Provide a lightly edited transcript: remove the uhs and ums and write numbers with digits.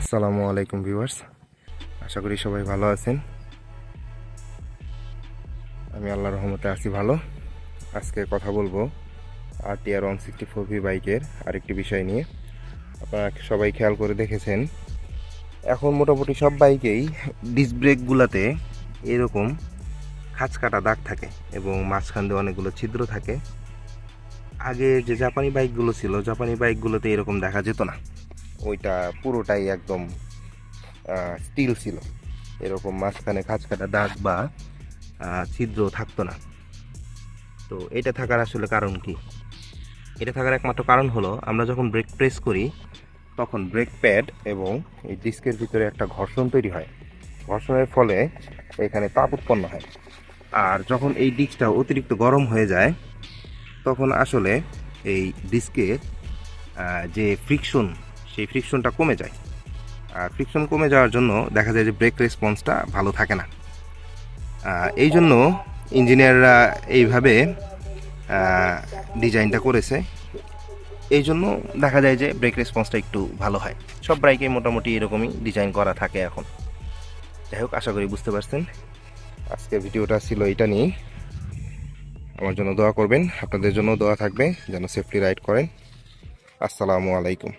আসসালামু আলাইকুম ভিউয়ার্স, আশা করি সবাই ভালো আছেন। আমি আল্লাহর রহমতে আছি ভালো। আজকে কথা বলবো RTR 164V বাইকের আরেকটি বিষয় নিয়ে। আপনারা সবাই খেয়াল করে দেখেছেন, এখন মোটামুটি সব বাইকেই ডিস্ক ব্রেকগুলোতে এরকম খাঁচ কাটা দাগ থাকে এবং মাঝখান দিয়ে অনেকগুলো ছিদ্র থাকে। আগে যে জাপানি বাইকগুলো ছিল, জাপানি বাইকগুলোতে এরকম দেখা যেত না। ওইটা পুরোটাই একদম স্টিল ছিল, এরকম মাঝখানে খাঁচ কাটা দাগ বা ছিদ্র থাকতো না। তো এটা থাকার আসলে কারণ কি? এটা থাকার একমাত্র কারণ হলো, আমরা যখন ব্রেক প্রেস করি তখন ব্রেক প্যাড এবং এই ডিস্কের ভিতরে একটা ঘর্ষণ তৈরি হয়। ঘর্ষণের ফলে এখানে তাপ উৎপন্ন হয়। আর যখন এই ডিস্কটা অতিরিক্ত গরম হয়ে যায় তখন আসলে এই ডিস্কের যে ফ্রিকশন, সেই ফ্রিকশনটা কমে যায়। আর ফ্রিকশন কমে যাওয়ার জন্য দেখা যায় যে ব্রেক রেসপন্সটা ভালো থাকে না। এই জন্য ইঞ্জিনিয়াররা এইভাবে ডিজাইনটা করেছে। এই জন্য দেখা যায় যে ব্রেক রেসপন্সটা একটু ভালো হয়। সব বাইকে মোটামুটি এরকমই ডিজাইন করা থাকে এখন। যাই হোক, আশা করি বুঝতে পারছেন। আজকের ভিডিওটা ছিল এটা নিয়ে। আমার জন্য দোয়া করবেন, আপনাদের জন্য দোয়া থাকবে যেন সেফটি রাইড করেন। আসসালামু আলাইকুম।